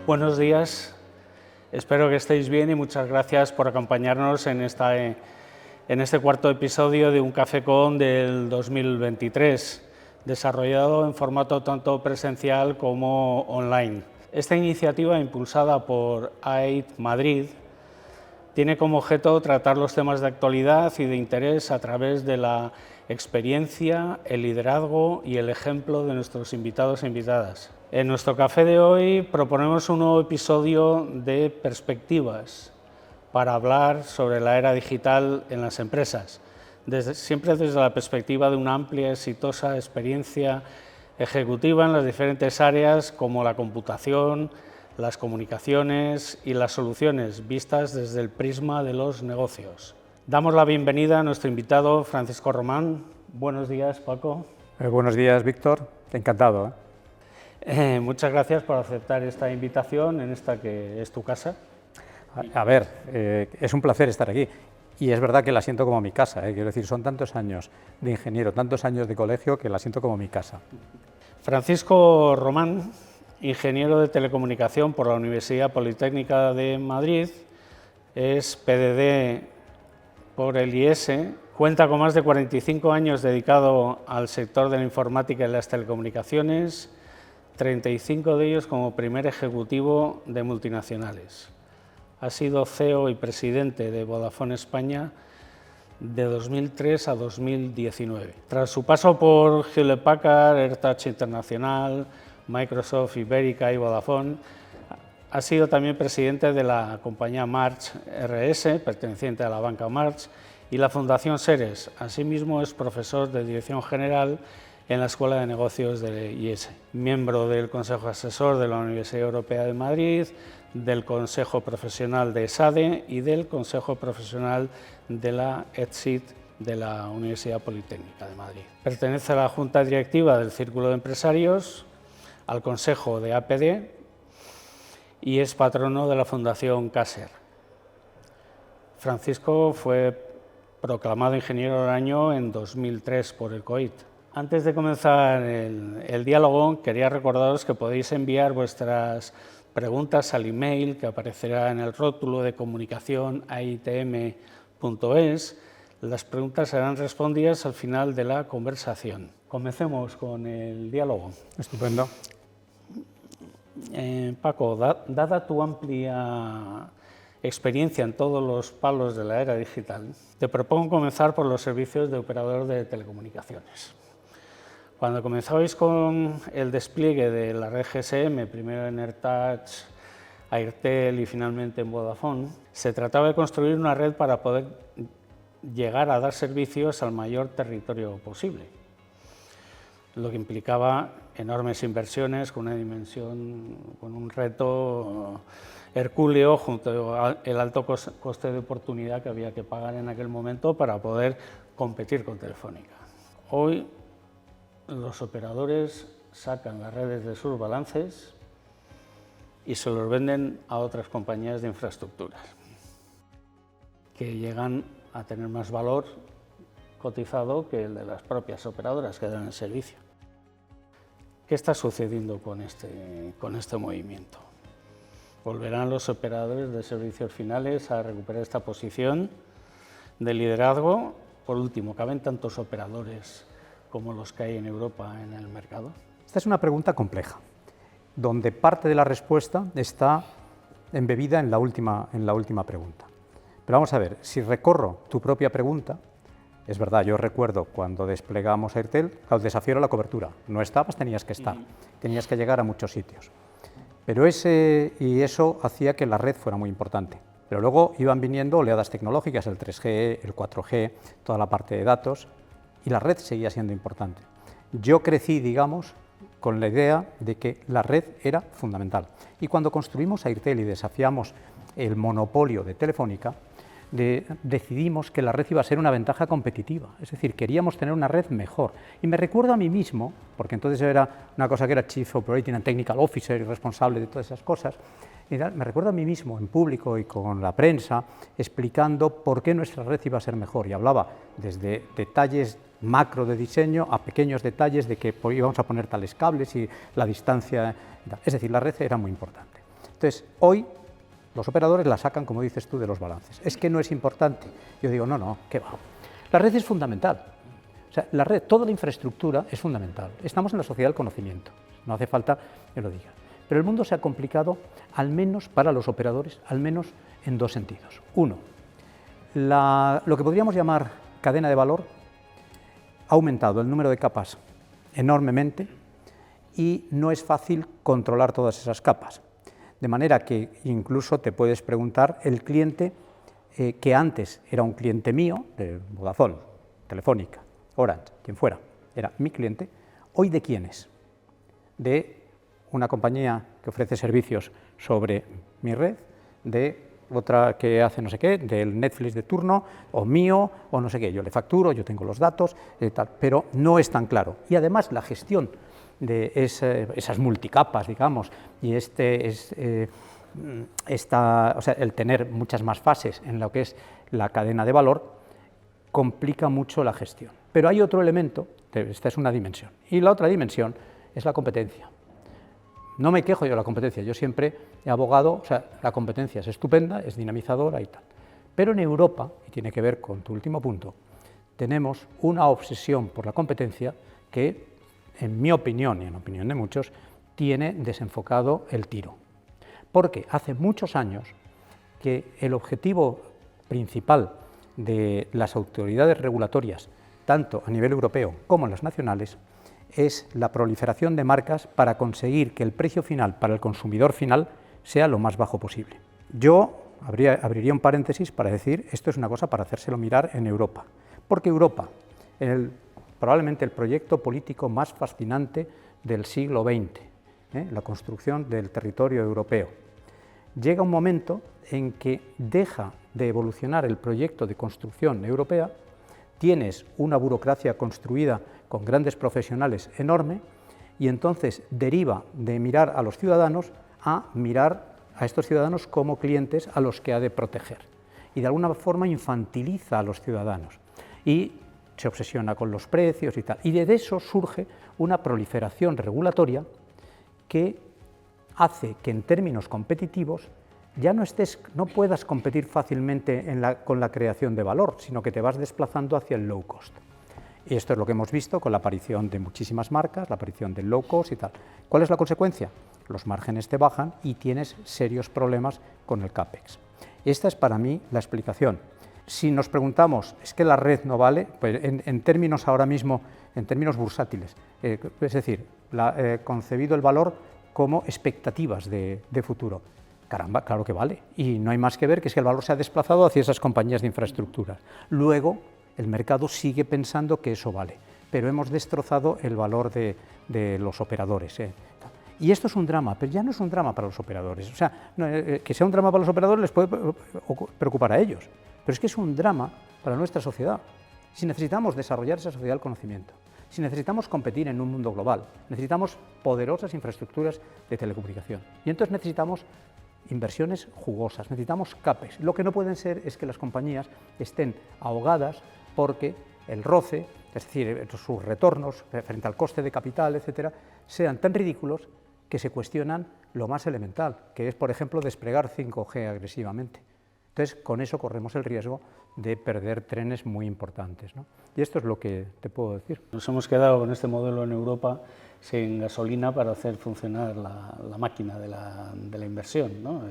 Buenos días, espero que estéis bien y muchas gracias por acompañarnos en este cuarto episodio de Un Café Con del 2023, desarrollado en formato tanto presencial como online. Esta iniciativa, impulsada por AID Madrid, tiene como objeto tratar los temas de actualidad y de interés a través de la experiencia, el liderazgo y el ejemplo de nuestros invitados e invitadas. En nuestro café de hoy proponemos un nuevo episodio de Perspectivas para hablar sobre la era digital en las empresas, siempre desde la perspectiva de una amplia y exitosa experiencia ejecutiva en las diferentes áreas como la computación, las comunicaciones y las soluciones vistas desde el prisma de los negocios. Damos la bienvenida a nuestro invitado Francisco Román. Buenos días, Paco. Buenos días, Víctor. Encantado. Muchas gracias por aceptar esta invitación en esta que es tu casa. A ver, es un placer estar aquí y es verdad que la siento como mi casa. Quiero decir, son tantos años de ingeniero, tantos años de colegio que la siento como mi casa. Francisco Román, ingeniero de telecomunicación por la Universidad Politécnica de Madrid, es PDD por el IES, cuenta con más de 45 años dedicado al sector de la informática y las telecomunicaciones, 35 de ellos como primer ejecutivo de multinacionales. Ha sido CEO y presidente de Vodafone España de 2003 a 2019. Tras su paso por Hewlett Packard, AirTouch Internacional, Microsoft, Ibérica y Vodafone, ha sido también presidente de la compañía March RS, perteneciente a la banca March, y la Fundación Seres. Asimismo, es profesor de Dirección General en la Escuela de Negocios de IES, miembro del Consejo Asesor de la Universidad Europea de Madrid, del Consejo Profesional de ESADE y del Consejo Profesional de la ETSID de la Universidad Politécnica de Madrid. Pertenece a la Junta Directiva del Círculo de Empresarios, al Consejo de APD y es patrono de la Fundación Caser. Francisco fue proclamado Ingeniero del Año en 2003 por el COIT. Antes de comenzar el diálogo, quería recordaros que podéis enviar vuestras preguntas al email que aparecerá en el rótulo de comunicación aitm.es. Las preguntas serán respondidas al final de la conversación. Comencemos con el diálogo. Estupendo. Paco, dada tu amplia experiencia en todos los palos de la era digital, te propongo comenzar por los servicios de operador de telecomunicaciones. Cuando comenzabais con el despliegue de la red GSM, primero en AirTouch, Airtel y finalmente en Vodafone, se trataba de construir una red para poder llegar a dar servicios al mayor territorio posible, lo que implicaba enormes inversiones con una dimensión, con un reto hercúleo junto al alto coste de oportunidad que había que pagar en aquel momento para poder competir con Telefónica. Hoy los operadores sacan las redes de sus balances y se los venden a otras compañías de infraestructuras que llegan a tener más valor cotizado que el de las propias operadoras que dan el servicio. ¿Qué está sucediendo con este movimiento? ¿Volverán los operadores de servicios finales a recuperar esta posición de liderazgo? Por último, ¿caben tantos operadores como los que hay en Europa en el mercado? Esta es una pregunta compleja, donde parte de la respuesta está embebida en la última pregunta. Pero vamos a ver, si recorro tu propia pregunta, es verdad, yo recuerdo cuando desplegamos Airtel, el desafío era la cobertura. No estabas, tenías que estar, tenías que llegar a muchos sitios. Pero eso hacía que la red fuera muy importante. Pero luego iban viniendo oleadas tecnológicas, el 3G, el 4G, toda la parte de datos, y la red seguía siendo importante. Yo crecí, digamos, con la idea de que la red era fundamental. Y cuando construimos Airtel y desafiamos el monopolio de Telefónica, decidimos que la red iba a ser una ventaja competitiva, es decir, queríamos tener una red mejor. Y me recuerdo a mí mismo, porque entonces era una cosa que era Chief Operating and Technical Officer y responsable de todas esas cosas, me recuerdo a mí mismo en público y con la prensa explicando por qué nuestra red iba a ser mejor y hablaba desde detalles macro de diseño a pequeños detalles de que íbamos a poner tales cables y la distancia, es decir, la red era muy importante. Entonces, hoy los operadores la sacan, como dices tú, de los balances. Es que no es importante. Yo digo, no, ¿qué va? La red es fundamental. O sea, la red, toda la infraestructura es fundamental. Estamos en la sociedad del conocimiento, no hace falta que lo diga. Pero el mundo se ha complicado, al menos para los operadores, al menos en dos sentidos. Uno, lo que podríamos llamar cadena de valor ha aumentado el número de capas enormemente y no es fácil controlar todas esas capas. De manera que incluso te puedes preguntar, el cliente que antes era un cliente mío, de Vodafone, Telefónica, Orange, quien fuera, era mi cliente, ¿hoy de quién es? De una compañía que ofrece servicios sobre mi red, de otra que hace no sé qué, del Netflix de turno, o mío, o no sé qué. Yo le facturo, yo tengo los datos, tal, pero no es tan claro. Y además la gestión de esas multicapas, digamos, y o sea, el tener muchas más fases en lo que es la cadena de valor, complica mucho la gestión. Pero hay otro elemento, esta es una dimensión, y la otra dimensión es la competencia. No me quejo yo de la competencia, yo siempre he abogado, o sea, la competencia es estupenda, es dinamizadora y tal. Pero en Europa, y tiene que ver con tu último punto, tenemos una obsesión por la competencia que, en mi opinión y en la opinión de muchos, tiene desenfocado el tiro. Porque hace muchos años que el objetivo principal de las autoridades regulatorias, tanto a nivel europeo como en las nacionales, es la proliferación de marcas para conseguir que el precio final para el consumidor final sea lo más bajo posible. Yo abriría un paréntesis para decir, esto es una cosa para hacérselo mirar en Europa, porque Europa, probablemente el proyecto político más fascinante del siglo XX, la construcción del territorio europeo, llega un momento en que deja de evolucionar el proyecto de construcción europea, tienes una burocracia construida con grandes profesionales enorme y entonces deriva de mirar a los ciudadanos a mirar a estos ciudadanos como clientes a los que ha de proteger y de alguna forma infantiliza a los ciudadanos y se obsesiona con los precios y tal. Y de eso surge una proliferación regulatoria que hace que en términos competitivos ya no puedas competir fácilmente con la creación de valor, sino que te vas desplazando hacia el low cost. Y esto es lo que hemos visto con la aparición de muchísimas marcas, la aparición del low cost y tal. ¿Cuál es la consecuencia? Los márgenes te bajan y tienes serios problemas con el CAPEX. Esta es para mí la explicación. Si nos preguntamos, ¿es que la red no vale? Pues en términos ahora mismo, en términos bursátiles, es decir, concebido el valor como expectativas de futuro. Caramba, claro que vale. Y no hay más que ver que es que el valor se ha desplazado hacia esas compañías de infraestructuras. Luego, el mercado sigue pensando que eso vale, pero hemos destrozado el valor de los operadores. Y esto es un drama, pero ya no es un drama para los operadores. O sea, que sea un drama para los operadores les puede preocupar a ellos, pero es que es un drama para nuestra sociedad. Si necesitamos desarrollar esa sociedad del conocimiento, si necesitamos competir en un mundo global, necesitamos poderosas infraestructuras de telecomunicación. Y entonces necesitamos inversiones jugosas, necesitamos CAPEX. Lo que no pueden ser es que las compañías estén ahogadas porque el roce, es decir, sus retornos frente al coste de capital, etcétera, sean tan ridículos que se cuestionan lo más elemental, que es, por ejemplo, desplegar 5G agresivamente. Entonces, con eso corremos el riesgo de perder trenes muy importantes, ¿no? Y esto es lo que te puedo decir. Nos hemos quedado con este modelo en Europa sin gasolina para hacer funcionar la máquina de la inversión, ¿no?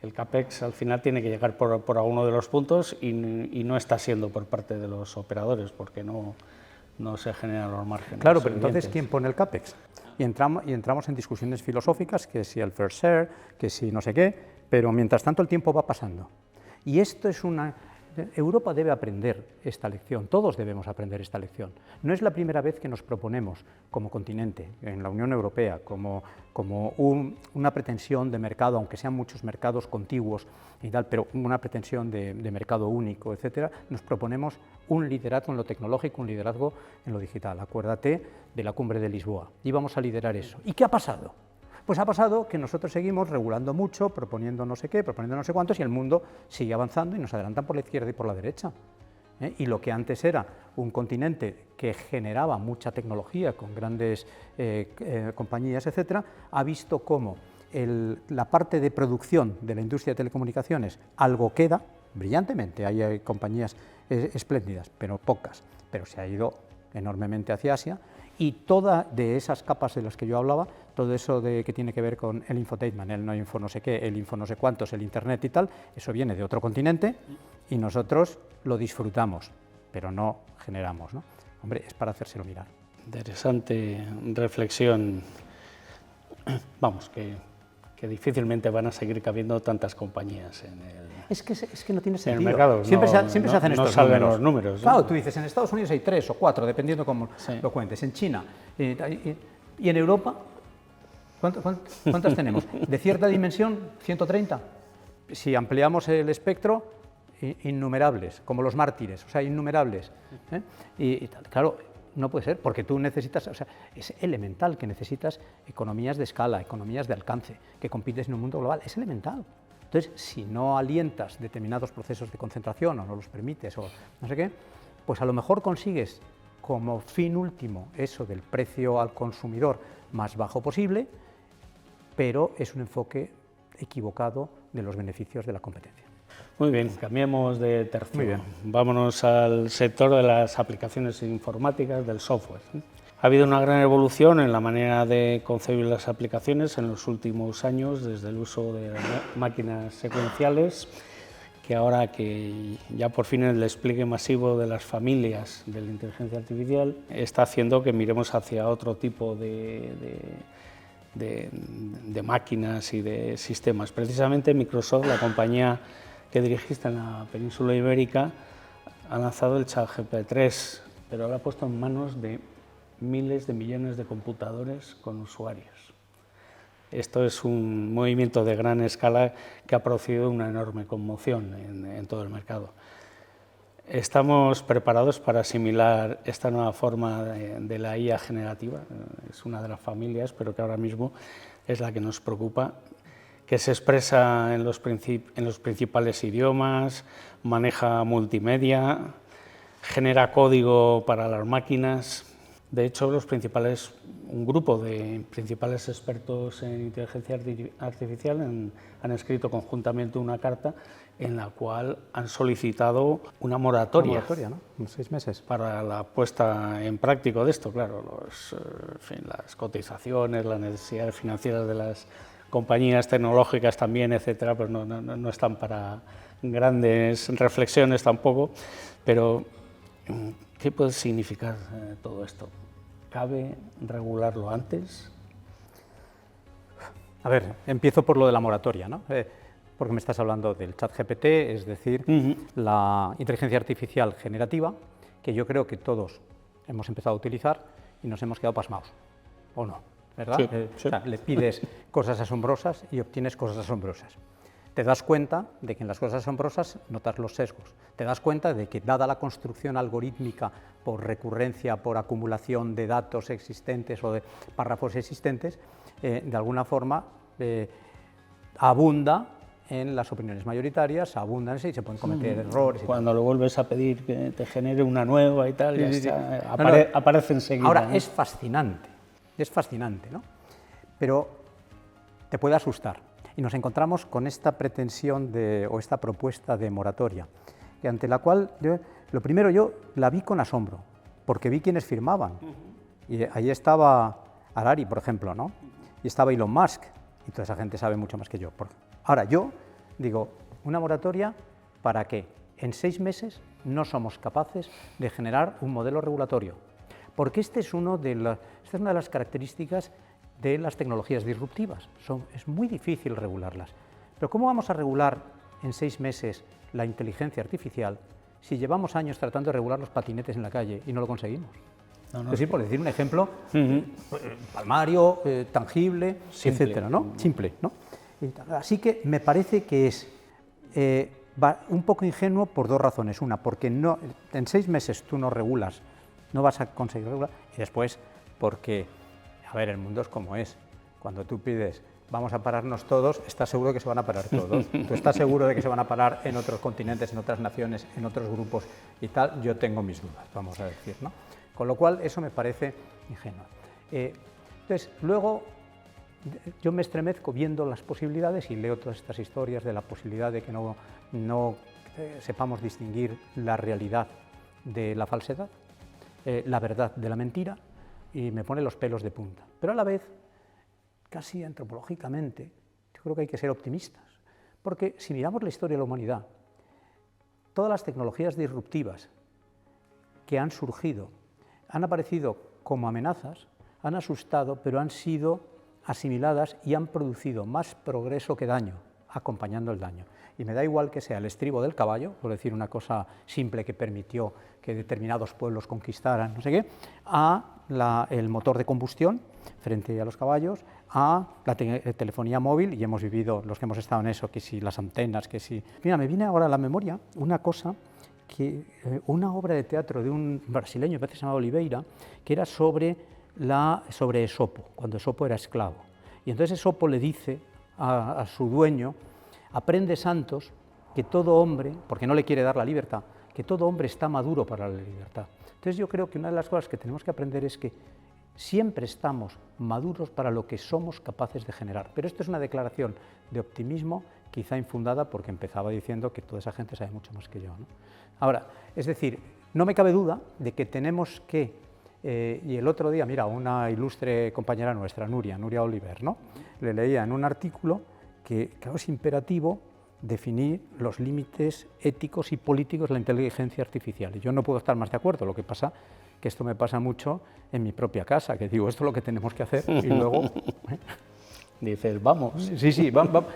El CAPEX al final tiene que llegar por alguno de los puntos y no está siendo por parte de los operadores porque no se generan los márgenes. Claro, pero entonces, ¿quién pone el CAPEX? Y entramos en discusiones filosóficas, que si el fair share, que si no sé qué, pero mientras tanto el tiempo va pasando. Y esto es Europa debe aprender esta lección, todos debemos aprender esta lección. No es la primera vez que nos proponemos como continente, en la Unión Europea, como una pretensión de mercado, aunque sean muchos mercados contiguos y tal, pero una pretensión de mercado único, etcétera, nos proponemos un liderazgo en lo tecnológico, un liderazgo en lo digital. Acuérdate de la cumbre de Lisboa, íbamos a liderar eso. ¿Y qué ha pasado? Pues ha pasado que nosotros seguimos regulando mucho, proponiendo no sé qué, proponiendo no sé cuántos, y el mundo sigue avanzando y nos adelantan por la izquierda y por la derecha. Y lo que antes era un continente que generaba mucha tecnología con grandes compañías, etcétera, ha visto cómo la parte de producción de la industria de telecomunicaciones, algo queda, brillantemente, hay compañías espléndidas, pero pocas, pero se ha ido enormemente hacia Asia, y todas de esas capas de las que yo hablaba, todo eso que tiene que ver con el infotainment, el no info no sé qué, el info no sé cuántos, el internet y tal, eso viene de otro continente y nosotros lo disfrutamos, pero no generamos, ¿no? Hombre, es para hacérselo mirar. Interesante reflexión. Vamos, que difícilmente van a seguir cabiendo tantas compañías en el... Es que no tiene sentido. En el mercado Siempre se hacen estos salen números. los números. Claro, tú dices, en Estados Unidos hay 3 o 4, dependiendo cómo lo cuentes. En China. ¿Y en Europa? ¿Cuántas tenemos? De cierta dimensión, 130. Si ampliamos el espectro, innumerables, como los mártires, o sea, innumerables. Y claro, no puede ser, porque tú necesitas, o sea, es elemental que necesitas economías de escala, economías de alcance, que compites en un mundo global, es elemental. Entonces, si no alientas determinados procesos de concentración o no los permites o no sé qué, pues a lo mejor consigues como fin último eso del precio al consumidor más bajo posible, pero es un enfoque equivocado de los beneficios de la competencia. Muy bien, cambiemos de tercio. Muy bien. Vámonos al sector de las aplicaciones informáticas, del software. Ha habido una gran evolución en la manera de concebir las aplicaciones en los últimos años, desde el uso de máquinas secuenciales, que ahora que ya por fin el despliegue masivo de las familias de la inteligencia artificial está haciendo que miremos hacia otro tipo de máquinas y de sistemas. Precisamente Microsoft, la compañía que dirigiste en la península ibérica, ha lanzado el ChatGPT-3, pero lo ha puesto en manos de miles de millones de computadores con usuarios. Esto es un movimiento de gran escala que ha producido una enorme conmoción en todo el mercado. ¿Estamos preparados para asimilar esta nueva forma de la IA generativa? Es una de las familias, pero que ahora mismo es la que nos preocupa, que se expresa en los principales idiomas, maneja multimedia, genera código para las máquinas. De hecho, un grupo de principales expertos en inteligencia artificial han escrito conjuntamente una carta en la cual han solicitado una moratoria, ¿no? 6 meses. Para la puesta en práctica de esto. Claro, las cotizaciones, las necesidades financieras de las compañías tecnológicas también, etcétera, pues no están para grandes reflexiones tampoco, pero ¿qué puede significar todo esto? ¿Cabe regularlo antes? A ver, empiezo por lo de la moratoria, ¿no? Porque me estás hablando del ChatGPT, es decir, la inteligencia artificial generativa, que yo creo que todos hemos empezado a utilizar y nos hemos quedado pasmados, ¿o no? ¿Verdad? Sí, O sea, le pides cosas asombrosas y obtienes cosas asombrosas. Te das cuenta de que en las cosas asombrosas notas los sesgos. Te das cuenta de que, dada la construcción algorítmica por recurrencia, por acumulación de datos existentes o de párrafos existentes, de alguna forma abunda en las opiniones mayoritarias, abundan y se pueden cometer errores. Cuando lo vuelves a pedir que te genere una nueva y tal, aparece enseguida. Ahora, ¿no? es fascinante, ¿no? Pero te puede asustar. Y nos encontramos con esta pretensión o esta propuesta de moratoria, ante la cual lo primero yo la vi con asombro, porque vi quienes firmaban. Y ahí estaba Harari, por ejemplo, ¿no? Y estaba Elon Musk, y toda esa gente sabe mucho más que yo. Ahora, yo digo, ¿una moratoria para qué? En 6 meses no somos capaces de generar un modelo regulatorio, porque esta es una de las características de las tecnologías disruptivas. Es muy difícil regularlas. Pero ¿cómo vamos a regular en 6 meses la inteligencia artificial si llevamos años tratando de regular los patinetes en la calle y no lo conseguimos? Es decir, por decir un ejemplo palmario, tangible, Simple. etcétera, ¿no? Simple, ¿no? Así que me parece que es un poco ingenuo por 2 razones. Una, porque en 6 meses tú no regulas, no vas a conseguir regular, y después porque, a ver, el mundo es como es. Cuando tú pides, vamos a pararnos todos, estás seguro de que se van a parar todos. Tú estás seguro de que se van a parar en otros continentes, en otras naciones, en otros grupos y tal. Yo tengo mis dudas, vamos a decir, ¿no? Con lo cual, eso me parece ingenuo. Entonces, luego, yo me estremezco viendo las posibilidades y leo todas estas historias de la posibilidad de que no sepamos distinguir la realidad de la falsedad, la verdad de la mentira, y me pone los pelos de punta. Pero a la vez, casi antropológicamente, yo creo que hay que ser optimistas, porque si miramos la historia de la humanidad, todas las tecnologías disruptivas que han surgido, han aparecido como amenazas, han asustado, pero han sido asimiladas y han producido más progreso que daño, acompañando el daño. Y me da igual que sea el estribo del caballo, por decir una cosa simple que permitió que determinados pueblos conquistaran, no sé qué, el motor de combustión frente a los caballos, a la telefonía móvil, y hemos vivido, los que hemos estado en eso, que si las antenas, que si... Mira, me viene ahora a la memoria una cosa, una obra de teatro de un brasileño, me parece que se llamaba Oliveira, que era sobre Esopo, cuando Esopo era esclavo. Y entonces Esopo le dice a su dueño: aprende, Santos, que todo hombre, porque no le quiere dar la libertad, que todo hombre está maduro para la libertad. Entonces yo creo que una de las cosas que tenemos que aprender es que siempre estamos maduros para lo que somos capaces de generar. Pero esto es una declaración de optimismo, quizá infundada, porque empezaba diciendo que toda esa gente sabe mucho más que yo, ¿no? Ahora, es decir, no me cabe duda de que tenemos que, y el otro día, mira, una ilustre compañera nuestra, Nuria Oliver, ¿no?, le leía en un artículo que, claro, es imperativo definir los límites éticos y políticos de la inteligencia artificial. Y yo no puedo estar más de acuerdo, lo que pasa que esto me pasa mucho en mi propia casa, que digo, esto es lo que tenemos que hacer, y luego... Dices, vamos. Sí,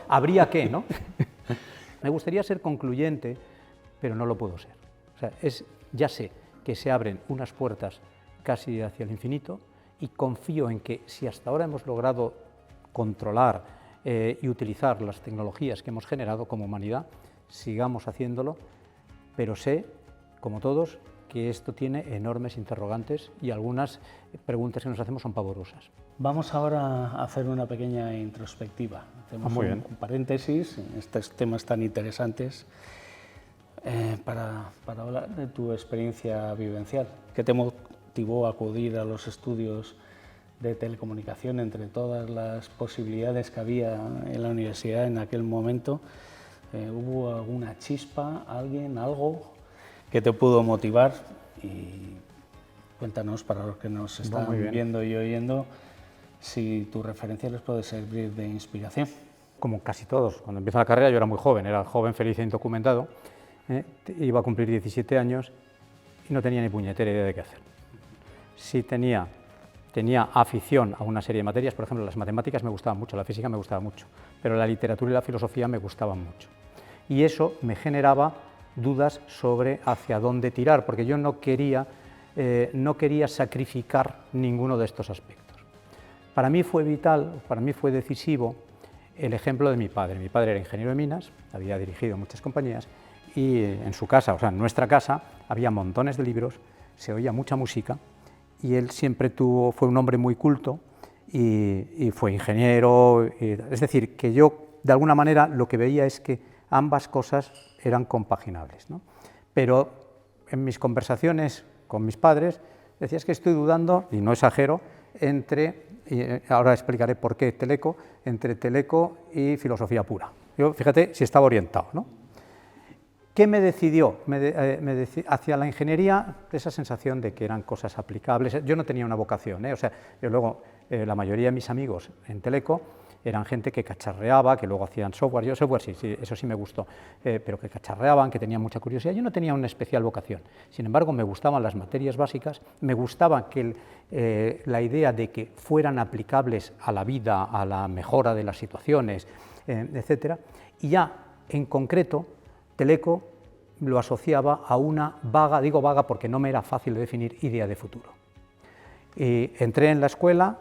habría que, ¿no? Me gustaría ser concluyente, pero no lo puedo ser. O sea, ya sé que se abren unas puertas casi hacia el infinito, y confío en que si hasta ahora hemos logrado controlar y utilizar las tecnologías que hemos generado como humanidad, sigamos haciéndolo, pero sé, como todos, que esto tiene enormes interrogantes y algunas preguntas que nos hacemos son pavorosas. Vamos ahora a hacer una pequeña introspectiva. Hacemos un paréntesis en estos temas tan interesantes para hablar de tu experiencia vivencial. ¿Qué te motivó a acudir a los estudios de telecomunicación entre todas las posibilidades que había en la universidad en aquel momento? ¿Hubo alguna chispa, algo que te pudo motivar? Y cuéntanos, para los que nos están viendo y oyendo, si tu referencia les puede servir de inspiración. Como casi todos, cuando empiezo la carrera yo era muy joven, era joven, feliz e indocumentado, iba a cumplir 17 años y no tenía ni puñetera idea de qué hacer. Sí tenía afición a una serie de materias, por ejemplo, las matemáticas me gustaban mucho, la física me gustaba mucho, pero la literatura y la filosofía me gustaban mucho. Y eso me generaba dudas sobre hacia dónde tirar, porque yo no quería sacrificar ninguno de estos aspectos. Para mí fue vital, para mí fue decisivo el ejemplo de mi padre. Mi padre era ingeniero de minas, había dirigido muchas compañías, y en su casa, o sea, en nuestra casa, había montones de libros, se oía mucha música, y él siempre fue un hombre muy culto y fue ingeniero. Es decir, que yo, de alguna manera, lo que veía es que ambas cosas eran compaginables, ¿no? Pero en mis conversaciones con mis padres, decía, es que estoy dudando, y no exagero, ahora explicaré por qué Teleco, entre Teleco y filosofía pura. Yo, fíjate si estaba orientado, ¿no? ¿Qué me decidió? Hacia la ingeniería, esa sensación de que eran cosas aplicables. Yo no tenía una vocación, o sea, yo luego, la mayoría de mis amigos en Teleco eran gente que cacharreaba, que luego hacían software. Yo software sí, eso sí me gustó, pero que cacharreaban, que tenían mucha curiosidad. Yo no tenía una especial vocación. Sin embargo, me gustaban las materias básicas, me gustaba que la idea de que fueran aplicables a la vida, a la mejora de las situaciones, etcétera. Y ya, en concreto, Teleco lo asociaba a una vaga, digo vaga porque no me era fácil de definir, idea de futuro. Y entré en la escuela,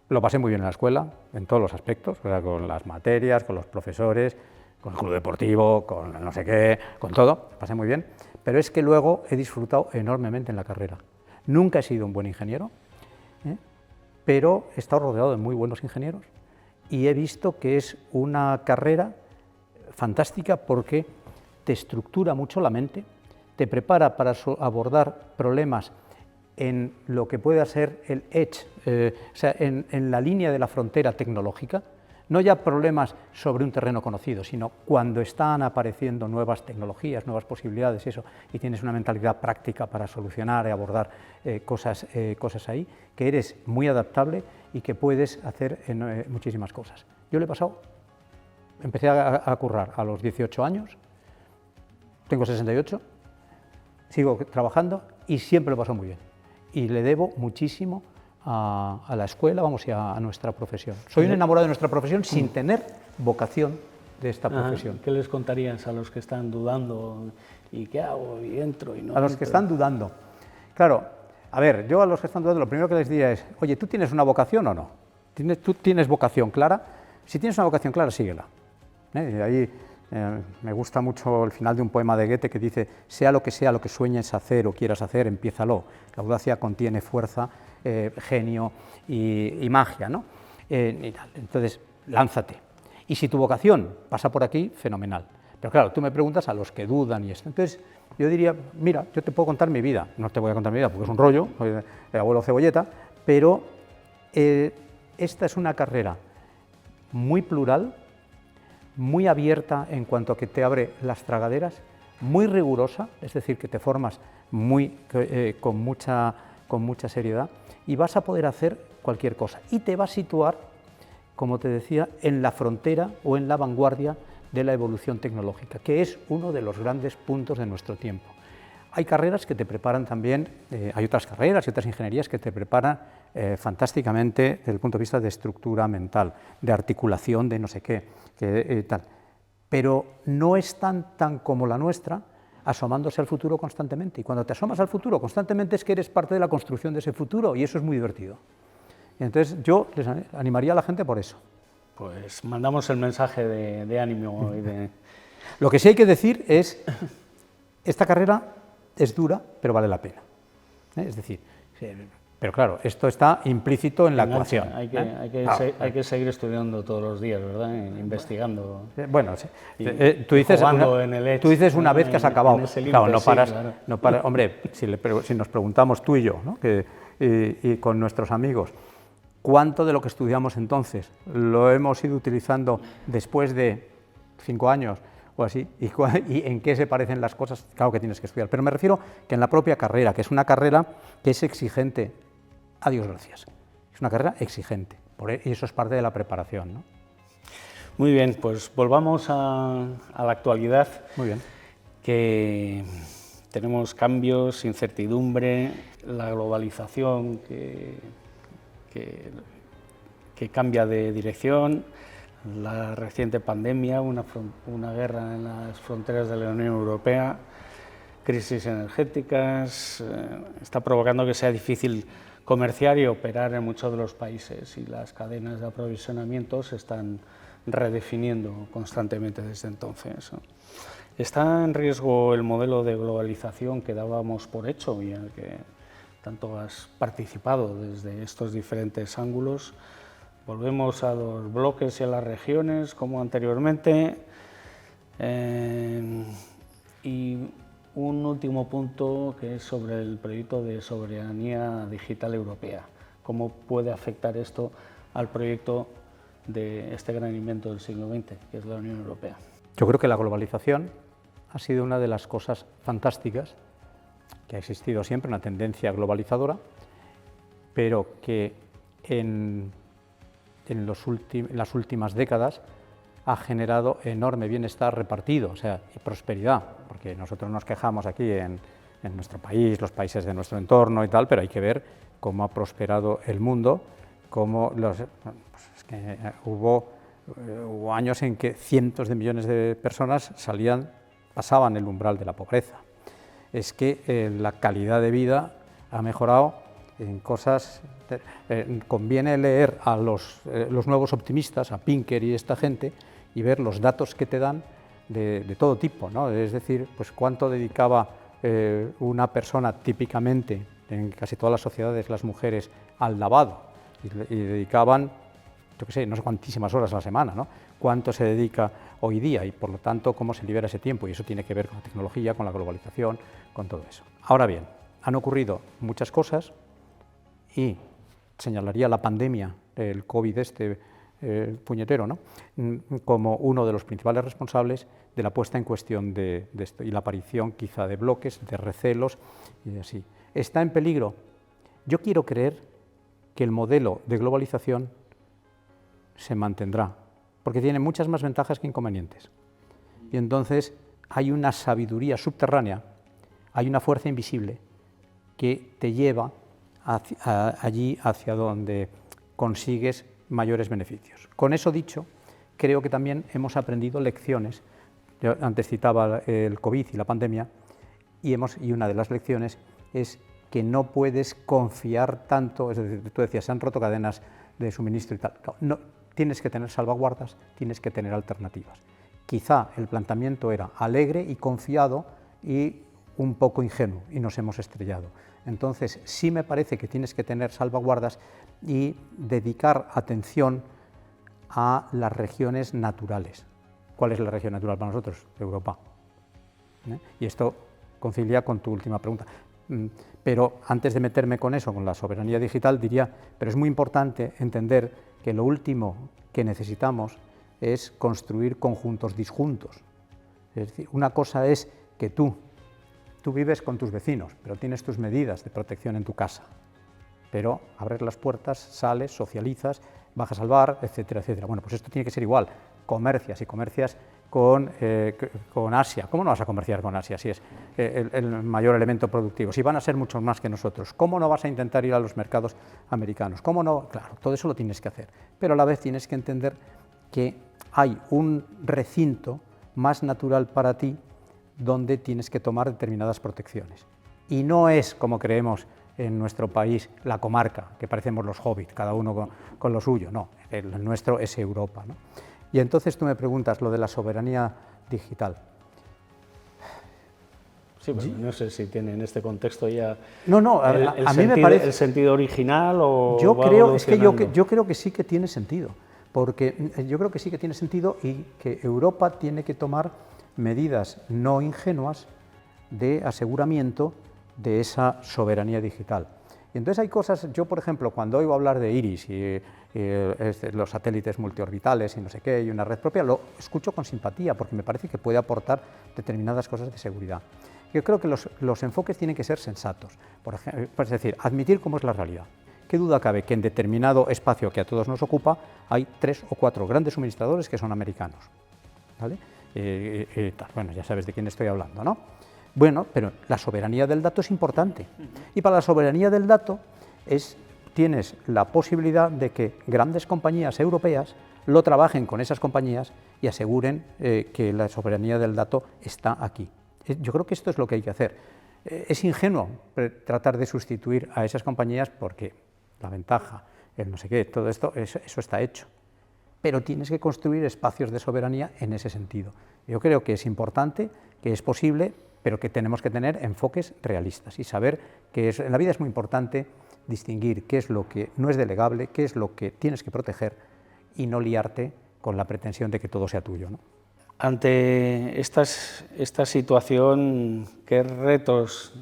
lo pasé muy bien en la escuela, en todos los aspectos, o sea, con las materias, con los profesores, con el club deportivo, con no sé qué, con todo, lo pasé muy bien, pero es que luego he disfrutado enormemente en la carrera. Nunca he sido un buen ingeniero, pero he estado rodeado de muy buenos ingenieros y he visto que es una carrera fantástica porque te estructura mucho la mente, te prepara para abordar problemas en lo que pueda ser el edge, o sea, en la línea de la frontera tecnológica, no ya problemas sobre un terreno conocido, sino cuando están apareciendo nuevas tecnologías, nuevas posibilidades, eso, y tienes una mentalidad práctica para solucionar y abordar cosas ahí, que eres muy adaptable y que puedes hacer muchísimas cosas. Yo le he pasado, empecé a currar a los 18 años, tengo 68, sigo trabajando y siempre lo he pasado muy bien. Y le debo muchísimo a la escuela, vamos, y a nuestra profesión. Soy un enamorado de nuestra profesión sin tener vocación de esta profesión. ¿Qué les contarías a los que están dudando? ¿Y qué hago? ¿Y entro y no? A los que están dudando. Claro, a ver, yo a los que están dudando lo primero que les diría es, oye, ¿tú tienes una vocación o no? ¿Tú tienes vocación clara? Si tienes una vocación clara, síguela. Y ahí me gusta mucho el final de un poema de Goethe que dice, sea lo que sueñes hacer o quieras hacer, empiézalo. La audacia contiene fuerza, genio y magia, ¿no? Entonces, lánzate. Y si tu vocación pasa por aquí, fenomenal. Pero claro, tú me preguntas a los que dudan y esto. Entonces, yo diría, mira, yo te puedo contar mi vida. No te voy a contar mi vida porque es un rollo, soy el abuelo Cebolleta, pero esta es una carrera muy plural, muy abierta en cuanto a que te abre las tragaderas, muy rigurosa, es decir, que te formas con mucha seriedad y vas a poder hacer cualquier cosa. Y te va a situar, como te decía, en la frontera o en la vanguardia de la evolución tecnológica, que es uno de los grandes puntos de nuestro tiempo. Hay carreras que te preparan también, hay otras carreras y otras ingenierías que te preparan fantásticamente desde el punto de vista de estructura mental, de articulación, de no sé qué, tal. Pero no están tan como la nuestra, asomándose al futuro constantemente. Y cuando te asomas al futuro constantemente es que eres parte de la construcción de ese futuro y eso es muy divertido. Y entonces yo les animaría a la gente por eso. Pues mandamos el mensaje de ánimo y de... Lo que sí hay que decir es, esta carrera es dura, pero vale la pena. Es decir, pero claro, esto está implícito en la ecuación. Hay que seguir estudiando todos los días, ¿verdad? Investigando. Bueno, sí. Tú dices una vez que has acabado. Claro, no paras. Sí, claro. No paras. Hombre, si nos preguntamos tú y yo, ¿no? Y con nuestros amigos, ¿cuánto de lo que estudiamos entonces lo hemos ido utilizando después de 5 años o así? ¿Y en qué se parecen las cosas? Claro que tienes que estudiar. Pero me refiero que en la propia carrera, que es una carrera que es exigente. Adiós, gracias. Es una carrera exigente y eso es parte de la preparación, ¿no? Muy bien, pues volvamos a la actualidad. Muy bien. Que tenemos cambios, incertidumbre, la globalización que cambia de dirección, la reciente pandemia, una guerra en las fronteras de la Unión Europea, crisis energéticas, está provocando que sea difícil comerciar y operar en muchos de los países y las cadenas de aprovisionamiento se están redefiniendo constantemente desde entonces. Está en riesgo el modelo de globalización que dábamos por hecho y en el que tanto has participado desde estos diferentes ángulos. Volvemos a los bloques y a las regiones como anteriormente. Y un último punto que es sobre el proyecto de soberanía digital europea. ¿Cómo puede afectar esto al proyecto de este gran invento del siglo XX, que es la Unión Europea? Yo creo que la globalización ha sido una de las cosas fantásticas que ha existido siempre, una tendencia globalizadora, pero que en las últimas décadas ha generado enorme bienestar repartido, o sea, y prosperidad, porque nosotros nos quejamos aquí en nuestro país, los países de nuestro entorno y tal, pero hay que ver cómo ha prosperado el mundo, cómo es que hubo años en que cientos de millones de personas pasaban el umbral de la pobreza. Es que la calidad de vida ha mejorado en cosas. Conviene leer a los nuevos optimistas, a Pinker y esta gente, y ver los datos que te dan de todo tipo, ¿no? Es decir, pues cuánto dedicaba una persona típicamente, en casi todas las sociedades, las mujeres, al lavado, y dedicaban, yo qué sé, no sé cuantísimas horas a la semana, ¿no? Cuánto se dedica hoy día y, por lo tanto, cómo se libera ese tiempo, y eso tiene que ver con la tecnología, con la globalización, con todo eso. Ahora bien, han ocurrido muchas cosas y señalaría la pandemia, el COVID puñetero, ¿no? Como uno de los principales responsables de la puesta en cuestión de esto y la aparición quizá de bloques, de recelos y así. ¿Está en peligro? Yo quiero creer que el modelo de globalización se mantendrá, porque tiene muchas más ventajas que inconvenientes. Y entonces hay una sabiduría subterránea, hay una fuerza invisible que te lleva allí hacia donde consigues mayores beneficios. Con eso dicho, creo que también hemos aprendido lecciones. Yo antes citaba el COVID y la pandemia, y una de las lecciones es que no puedes confiar tanto, es decir, tú decías, se han roto cadenas de suministro y tal. No, tienes que tener salvaguardas, tienes que tener alternativas. Quizá el planteamiento era alegre y confiado y un poco ingenuo, y nos hemos estrellado. Entonces, sí me parece que tienes que tener salvaguardas y dedicar atención a las regiones naturales. ¿Cuál es la región natural para nosotros? Europa. Y esto concilia con tu última pregunta. Pero antes de meterme con eso, con la soberanía digital, diría, pero es muy importante entender que lo último que necesitamos es construir conjuntos disjuntos. Es decir, una cosa es que tú vives con tus vecinos, pero tienes tus medidas de protección en tu casa. Pero abres las puertas, sales, socializas, bajas al bar, etcétera, etcétera. Bueno, pues esto tiene que ser igual. Comercias y comercias con Asia. ¿Cómo no vas a comerciar con Asia si es el mayor elemento productivo? Si van a ser muchos más que nosotros. ¿Cómo no vas a intentar ir a los mercados americanos? ¿Cómo no? Claro, todo eso lo tienes que hacer. Pero a la vez tienes que entender que hay un recinto más natural para ti donde tienes que tomar determinadas protecciones. Y no es, como creemos en nuestro país, la comarca, que parecemos los hobbits, cada uno con lo suyo. No, el nuestro es Europa, ¿no? Y entonces tú me preguntas lo de la soberanía digital. Sí, pero no sé si tiene en este contexto ya no, a mí me parece el sentido original o yo creo que sí que tiene sentido, porque yo creo que sí que tiene sentido y que Europa tiene que tomar medidas no ingenuas de aseguramiento de esa soberanía digital. Y entonces hay cosas, yo por ejemplo, cuando oigo hablar de IRIS y los satélites multiorbitales y no sé qué, y una red propia, lo escucho con simpatía porque me parece que puede aportar determinadas cosas de seguridad. Yo creo que los enfoques tienen que ser sensatos, por ejemplo, es decir, admitir cómo es la realidad. ¿Qué duda cabe que en determinado espacio que a todos nos ocupa hay 3 o 4 grandes suministradores que son americanos? ¿Vale? Bueno, ya sabes de quién estoy hablando, ¿no? Bueno, pero la soberanía del dato es importante. Y para la soberanía del dato tienes la posibilidad de que grandes compañías europeas lo trabajen con esas compañías y aseguren que la soberanía del dato está aquí. Yo creo que esto es lo que hay que hacer. Es ingenuo tratar de sustituir a esas compañías porque la ventaja, el no sé qué, todo esto, eso está hecho. Pero tienes que construir espacios de soberanía en ese sentido. Yo creo que es importante, que es posible, pero que tenemos que tener enfoques realistas y saber que en la vida es muy importante distinguir qué es lo que no es delegable, qué es lo que tienes que proteger y no liarte con la pretensión de que todo sea tuyo, ¿no? Ante esta situación, ¿qué retos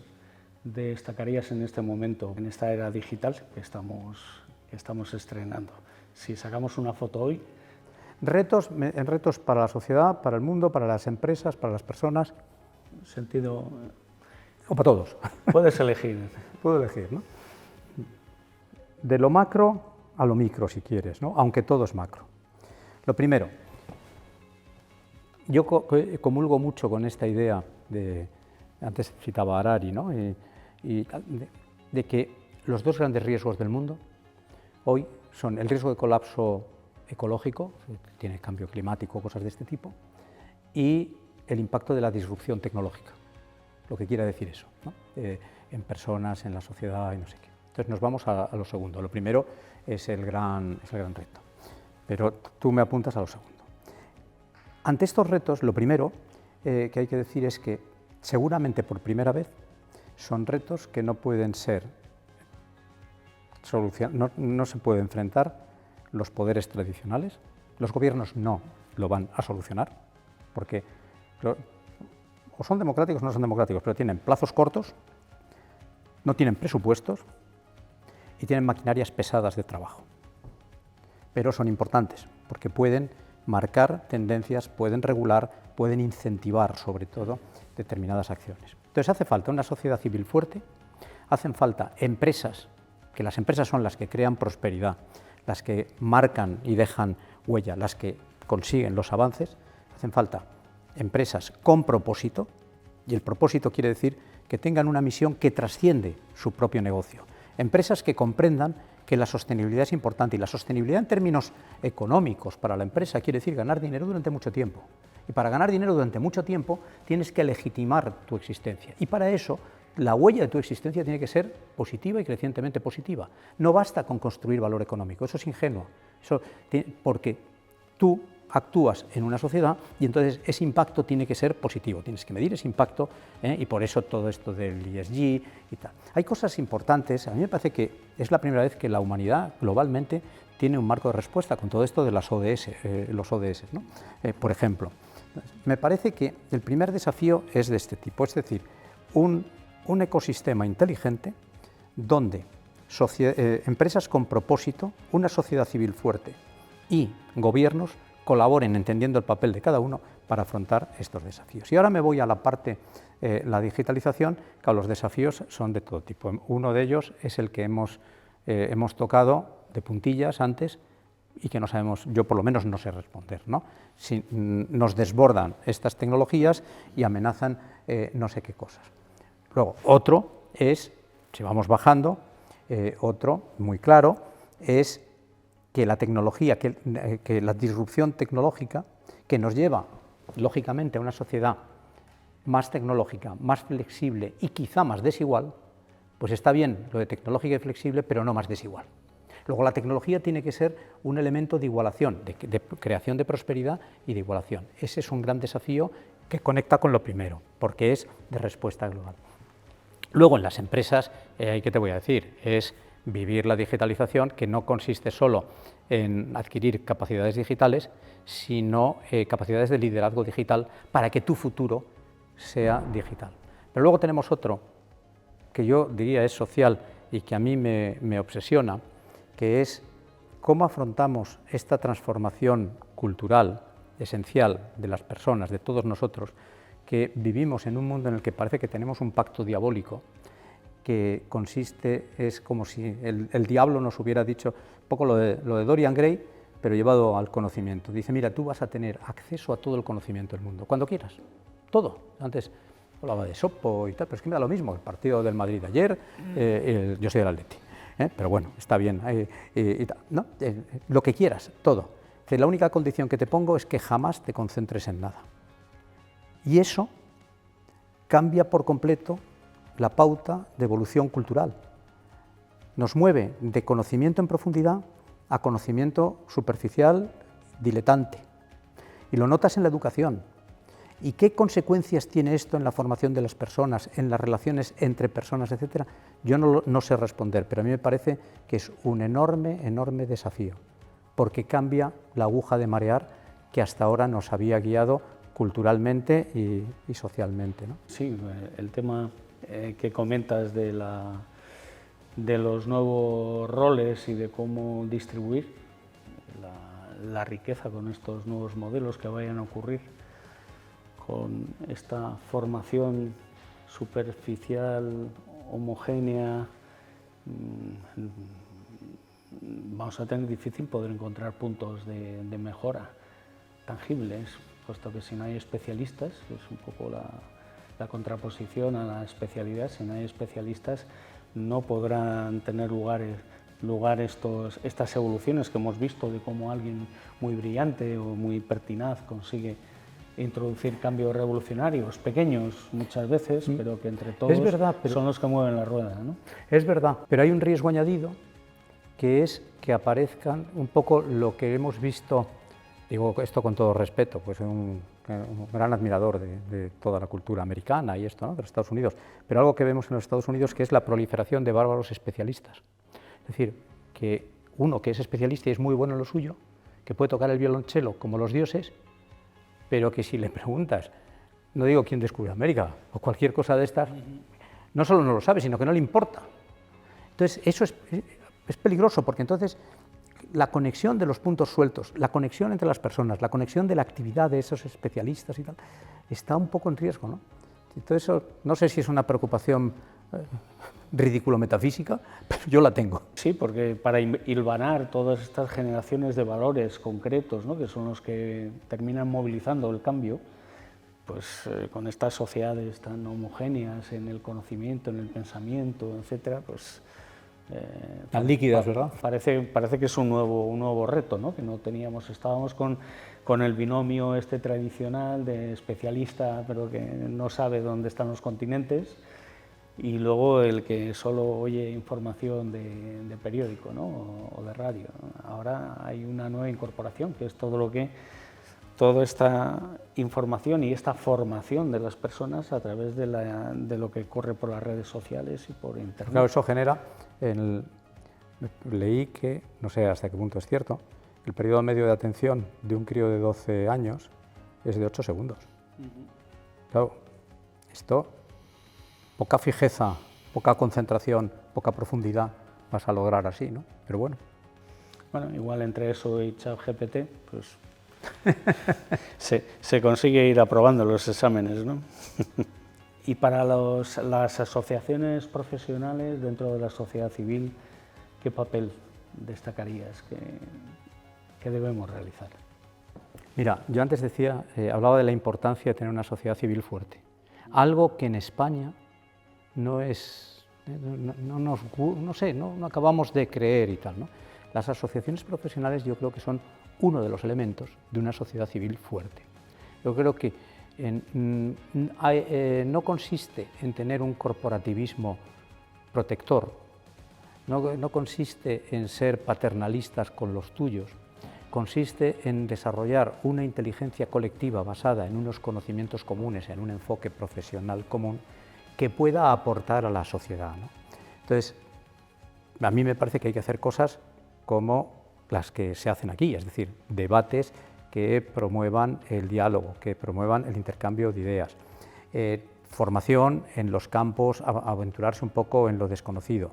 destacarías en este momento, en esta era digital que estamos estrenando? Si sacamos una foto hoy. Retos para la sociedad, para el mundo, para las empresas, para las personas. Sentido. O para todos. Puedes elegir. Puedo elegir, ¿no? De lo macro a lo micro, si quieres, ¿no? Aunque todo es macro. Lo primero, yo comulgo mucho con esta idea antes citaba a Harari, ¿no? De que los dos grandes riesgos del mundo hoy son el riesgo de colapso ecológico, tiene cambio climático, cosas de este tipo, y el impacto de la disrupción tecnológica, lo que quiere decir eso, ¿no? En personas, en la sociedad y no sé qué. Entonces nos vamos a lo segundo. Lo primero es el gran reto, pero tú me apuntas a lo segundo. Ante estos retos, lo primero que hay que decir es que seguramente por primera vez son retos que no pueden ser no se puede enfrentar los poderes tradicionales, los gobiernos no lo van a solucionar, porque o son democráticos o no son democráticos, pero tienen plazos cortos, no tienen presupuestos y tienen maquinarias pesadas de trabajo. Pero son importantes porque pueden marcar tendencias, pueden regular, pueden incentivar sobre todo determinadas acciones. Entonces hace falta una sociedad civil fuerte, hacen falta empresas, que las empresas son las que crean prosperidad, las que marcan y dejan huella, las que consiguen los avances, hacen falta empresas con propósito, y el propósito quiere decir que tengan una misión que trasciende su propio negocio. Empresas que comprendan que la sostenibilidad es importante, y la sostenibilidad en términos económicos para la empresa quiere decir ganar dinero durante mucho tiempo. Y para ganar dinero durante mucho tiempo tienes que legitimar tu existencia. Y para eso la huella de tu existencia tiene que ser positiva y crecientemente positiva. No basta con construir valor económico, eso es ingenuo, porque tú actúas en una sociedad y entonces ese impacto tiene que ser positivo, tienes que medir ese impacto, y por eso todo esto del ESG y tal. Hay cosas importantes, a mí me parece que es la primera vez que la humanidad globalmente tiene un marco de respuesta con todo esto de las ODS, los ODS, ¿no? Por ejemplo, me parece que el primer desafío es de este tipo, es decir, un ecosistema inteligente donde empresas con propósito, una sociedad civil fuerte y gobiernos colaboren entendiendo el papel de cada uno para afrontar estos desafíos. Y ahora me voy a la parte, la digitalización, claro, los desafíos son de todo tipo. Uno de ellos es el que hemos tocado de puntillas antes y que no sabemos, yo por lo menos no sé responder, ¿no? Si nos desbordan estas tecnologías y amenazan no sé qué cosas. Luego, otro es, si vamos bajando, otro muy claro es que la tecnología, que la disrupción tecnológica que nos lleva, lógicamente, a una sociedad más tecnológica, más flexible y quizá más desigual, pues está bien lo de tecnológica y flexible, pero no más desigual. Luego, la tecnología tiene que ser un elemento de igualación, de creación de prosperidad y de igualación. Ese es un gran desafío que conecta con lo primero, porque es de respuesta global. Luego, en las empresas, ¿qué te voy a decir? Es vivir la digitalización, que no consiste solo en adquirir capacidades digitales, sino capacidades de liderazgo digital para que tu futuro sea digital. Pero luego tenemos otro, que yo diría es social y que a mí me obsesiona, que es cómo afrontamos esta transformación cultural esencial de las personas, de todos nosotros, que vivimos en un mundo en el que parece que tenemos un pacto diabólico, que consiste, es como si el diablo nos hubiera dicho, un poco lo de Dorian Gray, pero llevado al conocimiento. Dice, mira, tú vas a tener acceso a todo el conocimiento del mundo, cuando quieras, todo. Antes hablaba de Sopo y tal, pero es que me da lo mismo, el partido del Madrid de ayer, yo soy del Atleti, pero bueno, está bien, ¿no? Lo que quieras, todo. La única condición que te pongo es que jamás te concentres en nada. Y eso cambia por completo la pauta de evolución cultural. Nos mueve de conocimiento en profundidad a conocimiento superficial, diletante. Y lo notas en la educación. ¿Y qué consecuencias tiene esto en la formación de las personas, en las relaciones entre personas, etcétera? Yo no sé responder, pero a mí me parece que es un enorme desafío, porque cambia la aguja de marear que hasta ahora nos había guiado culturalmente y socialmente, ¿no? Sí, el tema que comentas de los nuevos roles y de cómo distribuir la riqueza con estos nuevos modelos que vayan a ocurrir, con esta formación superficial, homogénea, vamos a tener difícil poder encontrar puntos de mejora tangibles, puesto que si no hay especialistas, es un poco la contraposición a la especialidad, si no hay especialistas no podrán tener lugar estas evoluciones que hemos visto de cómo alguien muy brillante o muy pertinaz consigue introducir cambios revolucionarios, pequeños muchas veces, pero que entre todos son los que mueven la rueda, ¿no? Es verdad, pero hay un riesgo añadido, que es que aparezcan un poco lo que hemos visto, digo esto con todo respeto, pues un gran admirador de toda la cultura americana y esto, ¿no?, de los Estados Unidos, pero algo que vemos en los Estados Unidos, que es la proliferación de bárbaros especialistas. Es decir, que uno que es especialista y es muy bueno en lo suyo, que puede tocar el violonchelo como los dioses, pero que si le preguntas, no digo quién descubrió América o cualquier cosa de estas, No solo no lo sabe, sino que no le importa. Entonces, eso es peligroso, porque entonces la conexión de los puntos sueltos, la conexión entre las personas, la conexión de la actividad de esos especialistas y tal, está un poco en riesgo, ¿no? Entonces, eso, no sé si es una preocupación ridículo metafísica, pero yo la tengo. Sí, porque para hilvanar todas estas generaciones de valores concretos, ¿no?, que son los que terminan movilizando el cambio, pues con estas sociedades tan homogéneas en el conocimiento, en el pensamiento, etcétera, pues tan líquidas, ¿verdad? Parece que es un nuevo reto, ¿no?, que no teníamos. Estábamos con el binomio este tradicional de especialista, pero que no sabe dónde están los continentes, y luego el que solo oye información de periódico, ¿no?, o de radio. Ahora hay una nueva incorporación, que es toda esta información y esta formación de las personas a través de lo que corre por las redes sociales y por Internet. Claro, eso genera, leí que, no sé hasta qué punto es cierto, el periodo medio de atención de un crío de 12 años es de 8 segundos. Claro, esto, poca fijeza, poca concentración, poca profundidad vas a lograr así, ¿no? Pero bueno. Bueno, igual entre eso y ChatGPT, pues se consigue ir aprobando los exámenes, ¿no? Y para las asociaciones profesionales dentro de la sociedad civil, ¿qué papel destacarías que debemos realizar? Mira, yo antes decía, hablaba de la importancia de tener una sociedad civil fuerte. Algo que en España no acabamos de creer y tal, ¿no? Las asociaciones profesionales yo creo que son uno de los elementos de una sociedad civil fuerte. Yo creo que no consiste en tener un corporativismo protector, no consiste en ser paternalistas con los tuyos, consiste en desarrollar una inteligencia colectiva basada en unos conocimientos comunes, en un enfoque profesional común que pueda aportar a la sociedad, ¿no? Entonces, a mí me parece que hay que hacer cosas como las que se hacen aquí, es decir, debates que promuevan el diálogo, que promuevan el intercambio de ideas, formación en los campos, aventurarse un poco en lo desconocido,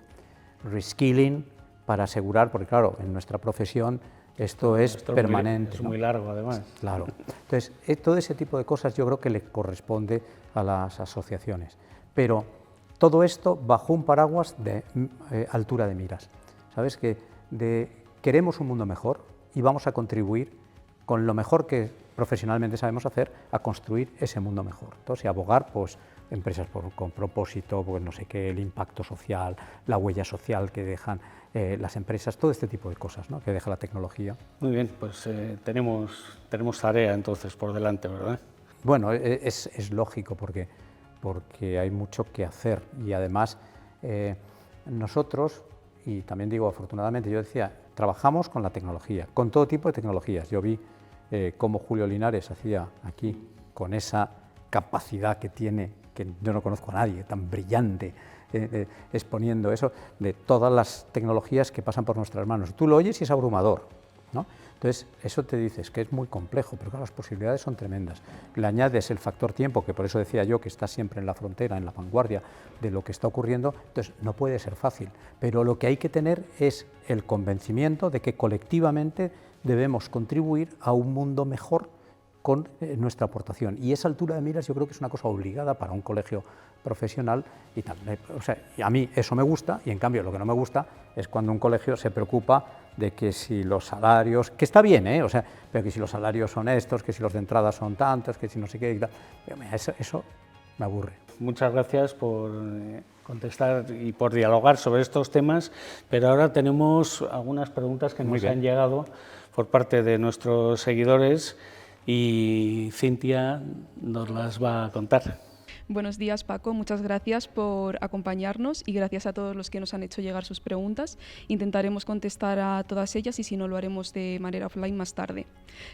reskilling para asegurar, porque claro, en nuestra profesión esto es permanente. Es muy largo, además. Claro. Entonces, todo ese tipo de cosas yo creo que le corresponde a las asociaciones, pero todo esto bajo un paraguas de altura de miras. ¿Sabes? Queremos un mundo mejor y vamos a contribuir con lo mejor que profesionalmente sabemos hacer a construir ese mundo mejor. Entonces, y abogar, pues, empresas con propósito, pues no sé qué, el impacto social, la huella social que dejan las empresas, todo este tipo de cosas, ¿no?, que deja la tecnología. Muy bien, pues tenemos tarea entonces por delante, ¿verdad? Bueno, es lógico porque hay mucho que hacer y además nosotros, y también digo afortunadamente, yo decía, trabajamos con la tecnología, con todo tipo de tecnologías. Yo vi cómo Julio Linares hacía aquí, con esa capacidad que tiene, que yo no conozco a nadie, tan brillante, exponiendo eso, de todas las tecnologías que pasan por nuestras manos. Tú lo oyes y es abrumador, ¿no? Entonces, eso te dices que es muy complejo, pero claro, las posibilidades son tremendas. Le añades el factor tiempo, que por eso decía yo que está siempre en la frontera, en la vanguardia de lo que está ocurriendo, entonces no puede ser fácil. Pero lo que hay que tener es el convencimiento de que colectivamente debemos contribuir a un mundo mejor con nuestra aportación. Y esa altura de miras yo creo que es una cosa obligada para un colegio profesional y tal. O sea, a mí eso me gusta, y en cambio lo que no me gusta es cuando un colegio se preocupa de que si los salarios, que está bien, o sea, pero que si los salarios son estos, que si los de entrada son tantos, que si no sé qué, y tal. Eso me aburre. Muchas gracias por contestar y por dialogar sobre estos temas, pero ahora tenemos algunas preguntas que nos han llegado por parte de nuestros seguidores y Cintia nos las va a contar. Buenos días, Paco. Muchas gracias por acompañarnos y gracias a todos los que nos han hecho llegar sus preguntas. Intentaremos contestar a todas ellas y si no lo haremos de manera offline más tarde.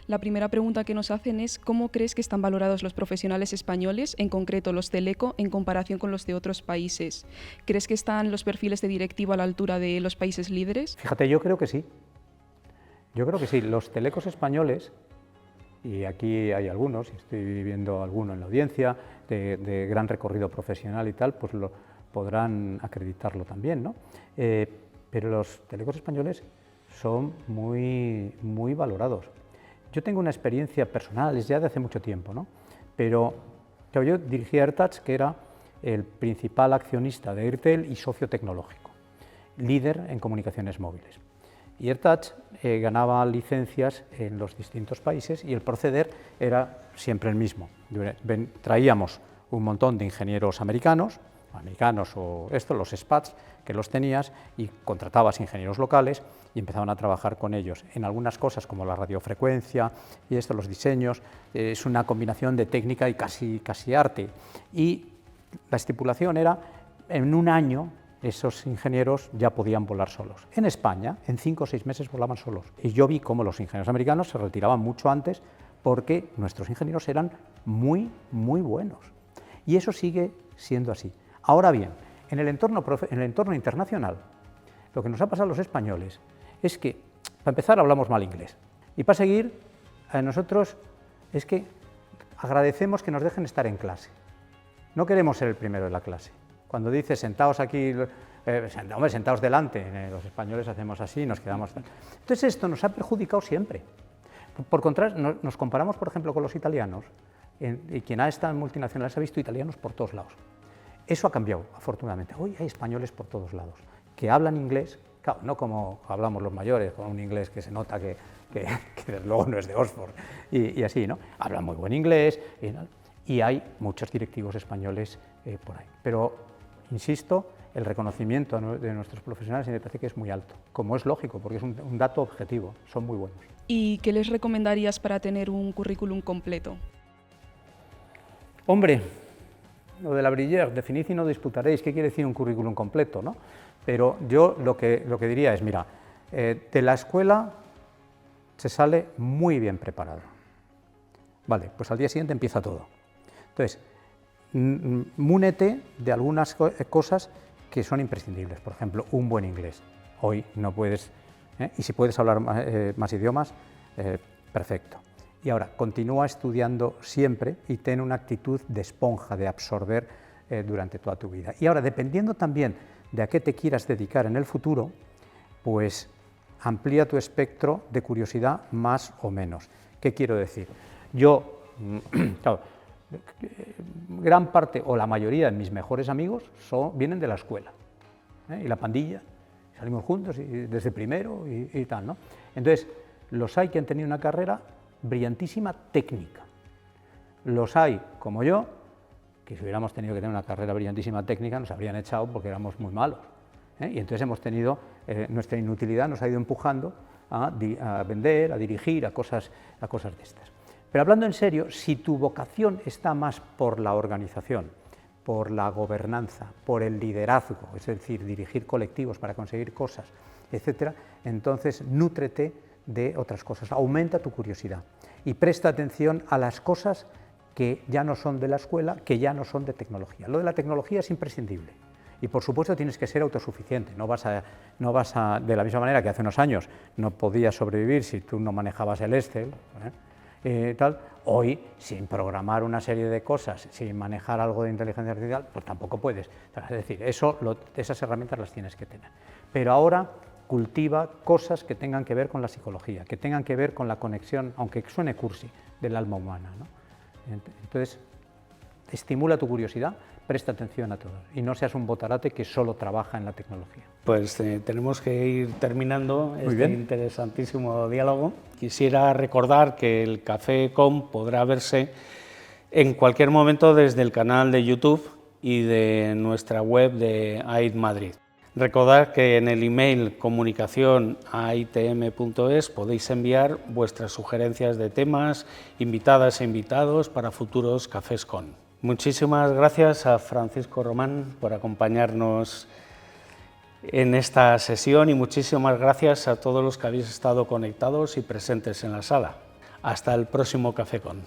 La primera pregunta que nos hacen es ¿cómo crees que están valorados los profesionales españoles, en concreto los del ECO, en comparación con los de otros países? ¿Crees que están los perfiles de directivo a la altura de los países líderes? Fíjate, yo creo que sí. Yo creo que sí. Los telecos españoles y aquí hay algunos, y estoy viendo alguno en la audiencia, de gran recorrido profesional y tal, pues podrán acreditarlo también, ¿no? Pero los telecos españoles son muy valorados. Yo tengo una experiencia personal, es ya de hace mucho tiempo, ¿no? Pero claro, yo dirigía AirTouch, que era el principal accionista de Airtel y socio tecnológico, líder en comunicaciones móviles. Y AirTouch ganaba licencias en los distintos países y el proceder era siempre el mismo. Traíamos un montón de ingenieros americanos o los expats, que los tenías, y contratabas ingenieros locales y empezaban a trabajar con ellos en algunas cosas como la radiofrecuencia y los diseños. Es una combinación de técnica y casi arte. Y la estipulación era, en un año, esos ingenieros ya podían volar solos. En España, en 5 o 6 meses volaban solos. Y yo vi cómo los ingenieros americanos se retiraban mucho antes porque nuestros ingenieros eran muy buenos. Y eso sigue siendo así. Ahora bien, en el entorno internacional, lo que nos ha pasado a los españoles es que, para empezar, hablamos mal inglés. Y para seguir, a nosotros es que agradecemos que nos dejen estar en clase. No queremos ser el primero de la clase. Cuando dices sentaos aquí, sentaos delante, los españoles hacemos así y nos quedamos. Entonces esto nos ha perjudicado siempre. Por contraste, nos comparamos, por ejemplo, con los italianos, y quien ha estado en multinacionales ha visto italianos por todos lados. Eso ha cambiado, afortunadamente. Hoy hay españoles por todos lados, que hablan inglés, claro, no como hablamos los mayores, con un inglés que se nota que desde luego no es de Oxford, y así, ¿no? Hablan muy buen inglés, y hay muchos directivos españoles por ahí. Pero, insisto, el reconocimiento de nuestros profesionales me parece que es muy alto, como es lógico, porque es un dato objetivo, son muy buenos. ¿Y qué les recomendarías para tener un currículum completo? Hombre, lo de la Brillère, definid y no disputaréis, ¿qué quiere decir un currículum completo, ¿no? Pero yo lo que diría es, mira, de la escuela se sale muy bien preparado. Vale, pues al día siguiente empieza todo. Entonces, múnete de algunas cosas que son imprescindibles, por ejemplo, un buen inglés. Hoy no puedes, y si puedes hablar más idiomas, perfecto. Y ahora, continúa estudiando siempre y ten una actitud de esponja, de absorber durante toda tu vida. Y ahora, dependiendo también de a qué te quieras dedicar en el futuro, pues amplía tu espectro de curiosidad más o menos. ¿Qué quiero decir? Yo, claro, gran parte o la mayoría de mis mejores amigos vienen de la escuela, y la pandilla, salimos juntos y desde primero y tal, ¿no? Entonces, los hay que han tenido una carrera brillantísima técnica. Los hay, como yo, que si hubiéramos tenido que tener una carrera brillantísima técnica nos habrían echado porque éramos muy malos. Y entonces hemos tenido, nuestra inutilidad nos ha ido empujando a vender, a dirigir, a cosas de estas. Pero hablando en serio, si tu vocación está más por la organización, por la gobernanza, por el liderazgo, es decir, dirigir colectivos para conseguir cosas, etcétera, entonces nútrete de otras cosas, aumenta tu curiosidad y presta atención a las cosas que ya no son de la escuela, que ya no son de tecnología. Lo de la tecnología es imprescindible y por supuesto tienes que ser autosuficiente, no vas a de la misma manera que hace unos años no podías sobrevivir si tú no manejabas el Excel, hoy sin programar una serie de cosas, sin manejar algo de inteligencia artificial, pues tampoco puedes. Es decir, esas herramientas las tienes que tener. Pero ahora cultiva cosas que tengan que ver con la psicología, que tengan que ver con la conexión, aunque suene cursi, del alma humana, ¿no? Entonces, estimula tu curiosidad, presta atención a todo y no seas un botarate que solo trabaja en la tecnología. Pues tenemos que ir terminando este interesantísimo diálogo. Quisiera recordar que el Café Com podrá verse en cualquier momento desde el canal de YouTube y de nuestra web de AID Madrid. Recordad que en el email comunicacion@itm.es podéis enviar vuestras sugerencias de temas, invitadas e invitados para futuros Cafés Con. Muchísimas gracias a Francisco Román por acompañarnos en esta sesión y muchísimas gracias a todos los que habéis estado conectados y presentes en la sala. Hasta el próximo Café Con.